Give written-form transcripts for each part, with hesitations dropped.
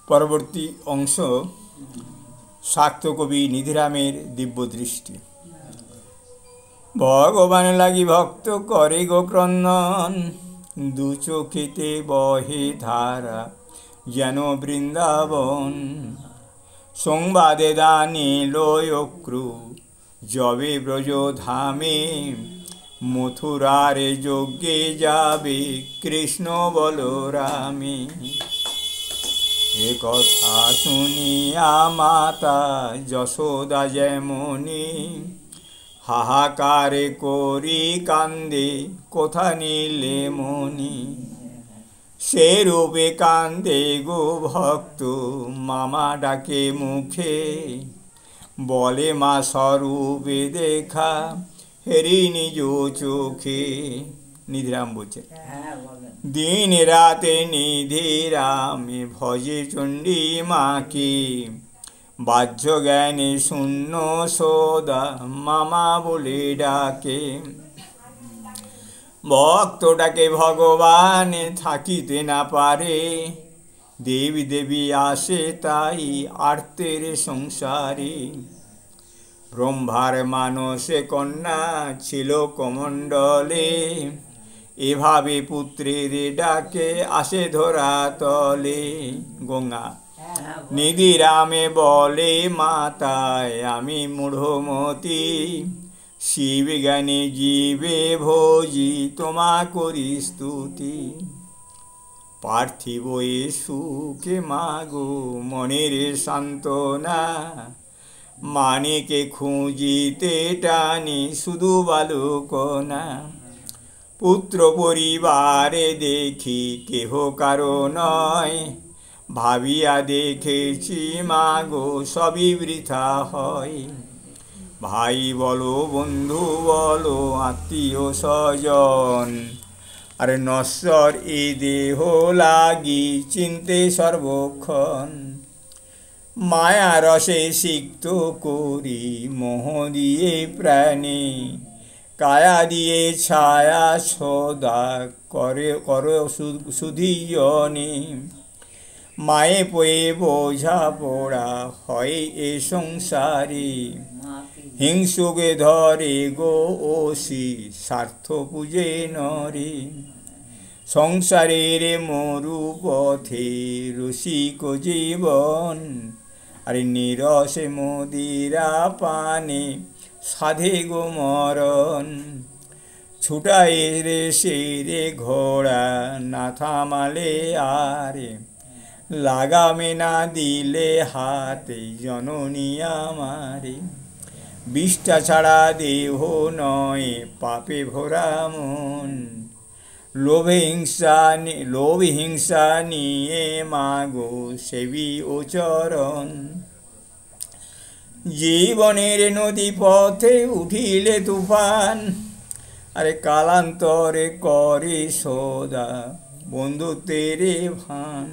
পরবর্তী অংশ শাক্ত কবি নিধিরামের দিব্য দৃষ্টি। ভগবান লাগি ভক্ত করে গো ক্রন্দন, দু চোখেতে বহে ধারা যেন বৃন্দাবন। সংবাদে দানে লয়ক্রু যবে ব্রজ ধামে, মথুরারে যজ্ঞে যাবে কৃষ্ণ বলরামে। এ কথা শুনিয়া মাতা যশোদা যেমনি, হাহাকারে করি কান্দে কোথা নিলে মনি। সে রূপে কান্দে গো ভক্ত মামা ডাকে মুখে, বলে মা স্বরূপে দেখা হেরি নিজ চোখে। নিধিরাম বলছে, দিন রাতে নিধিরামে ভজে চণ্ডী মাকে, বাহ্য জ্ঞানে শূন্য সদা মামা বলে ডাকে। ভক্তটাকে ভগবান থাকিতে না পারে, দেবী দেবী আসে তাই আর্তের সংসারে। ব্রহ্মার মানসে কন্যা ছিল কমণ্ডলে, এভাবে পুত্রের ডাকে আসে ধরা তলে। গঙ্গা নিধিরামে বলে মাতায় আমি মূঢ়মতি, শিব জ্ঞানী জীবে ভোজি তোমা করি স্তুতি। পার্থিব এ সুখে মাগো মনের সান্ত্বনা, মানিকে খুঁজিতে টানি শুধু বালুকনা। পুত্র পরিবারে দেখি কেহ কারো নয়, ভাবিয়া দেখেছি মাগো সবই বৃথা হয়। ভাই বলো বন্ধু বলো আত্মীয় স্বজন, আরে নশ্বর এ দেহ লাগি চিনতে সর্বক্ষণ। মায়া রসে সিক্ত করি মোহ দিয়ে প্রাণে, কায়া দিয়ে ছায়া সদা করে সুধীজনে। মায়ে পয়ে বোঝা পড়া হয় এ সংসারে, হিংসুকে ধরে গো ওসি স্বার্থ পূজে নরে। সংসারের মরু পথে রসিক জীবন, আরে নিরসে মদিরা পানে সাধে গো মরণ। ছুটাই রে সেরে ঘোড়া না থামালে আরে, লাগামে না দিলে হাতে জননী আমারে। বিষ্ঠা ছাড়া দেহ নয় পাপে ভরা মন, লোভ হিংসা নিয়ে মাগো সেবী ও চরণ। জীবনের নদী পথে উঠিলে তুফান, আরে কালান্তরে করে সদা বন্ধুত্বের ভান।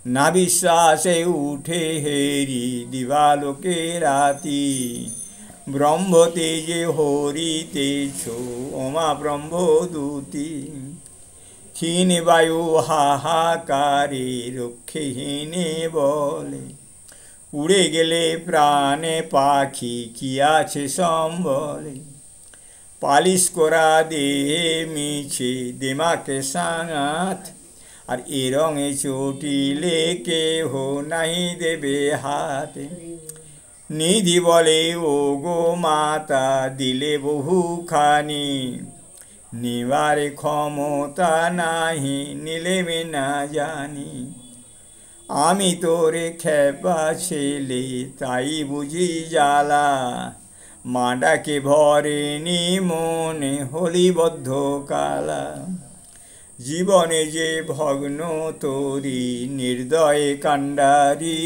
না বিশ্বাসে উঠে হেরি দিবালোকে রাতি, ব্রহ্ম তেজে হরিতেছ ওমা ব্রহ্মদূতি। ক্ষীণ বায়ু হাহাকারে রক্ষেহীনে বলে, উড়ে গেলে প্রাণে পাখি কি আছে সম্বলে। পালিশ করা দেহে মিছে দেমাকে সাঙাত, আর এ রঙে চটিলে কেহ নাহি দেবে হাতে। নিধি বলে ও গো মাতা দিলে বহুখানি, নিবারে ক্ষমতা নাহি নিলেমে না জানি। আমি তোরে খেপা ছেলে তাই বুঝি জ্বালা, মা ডাকে ভরেনি মনে হলিবদ্ধ কালা। জীবনে যে ভগ্ন তোরি নির্দয়ে কাণ্ডারি,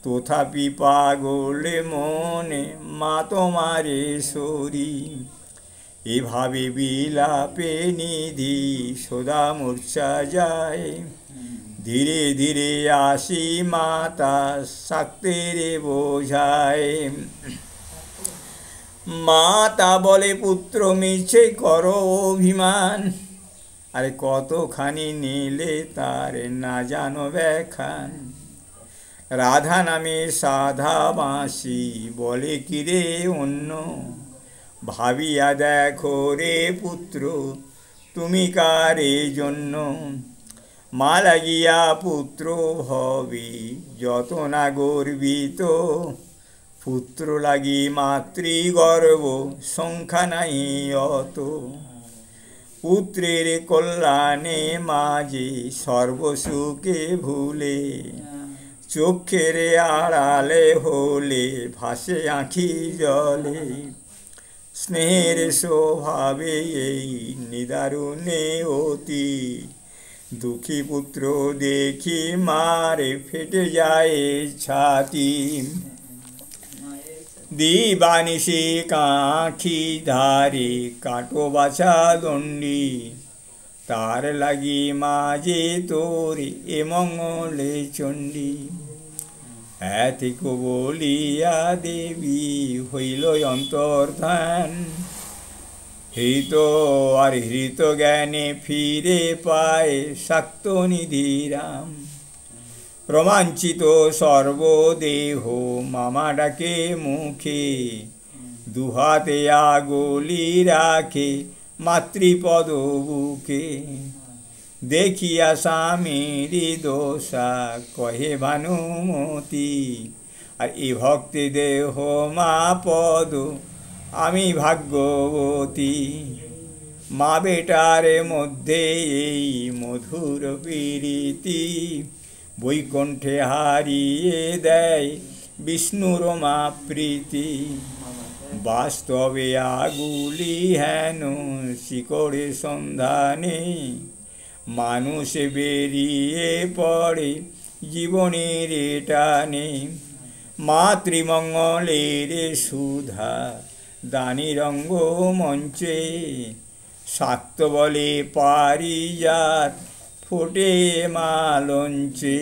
তথাপি পাগলে মনে মা তোমারে সরি। এভাবে বিলাপে নিধি সদা মূর্ছা যায়, ধীরে ধীরে আসি মাতা শাক্তের বোঝায়। মাতা বলে পুত্র মিছে করো অভিমান, আরে কতখানি নিলে তার না জানো ব্যাখ্যান। রাধা নামে সাধা বাঁশি বলে কিরে অন্য, ভাবিয়া দেখো রে পুত্র তুমি কারে জন্য। মা লাগিয়া পুত্র হবে যত না গর্বিত, পুত্র লাগি মাতৃগর্ব সংখ্যা নাই অত। পুত্রের কল্যাণে মাঝে সর্বসুখে ভুলে, চোখের আড়ালে হলে ভাসে আঁখি জলে। স্নেহের স্বভাবে এই নিদারুণে অতি, দুঃখী পুত্র দেখি মারে ফেটে যায় ছাতি। দিবানিশি কাঁখি ধারে কাটো বাছা দণ্ডি, তার লাগি মাঝে তোরে এ মঙ্গলে চণ্ডী। এতিক বলিয়া দেবী হইল অন্তর্ধান, হৃত আর হৃত জ্ঞানে ফিরে পায় শাক্ত নিধিরাম। রোমাঞ্চিত সর্বদেহ মামা ডাকে মুখে, দুহাতে আগলি রাখে মাতৃপদ বুকে। দেখিয়া স্বামীর দোষা কহে ভানুমতি, আর এ ভক্তি দেহ মা পদ আমি ভাগ্যবতী। মা বেটার মধ্যে এই মধুর প্রীতি, বৈকুণ্ঠে হারিয়ে দেয় বিষ্ণুর মা প্রীতি। বাস্তবে আগুলি হেন শিকড়ে সন্ধানে, মানুষ বেরিয়ে পড়ে জীবনের টানে। মাতৃমঙ্গলের সুধা দানি রঙ্গ মঞ্চে, শাক্ত বলে পারিজাত ফোটে মা লঞ্চে।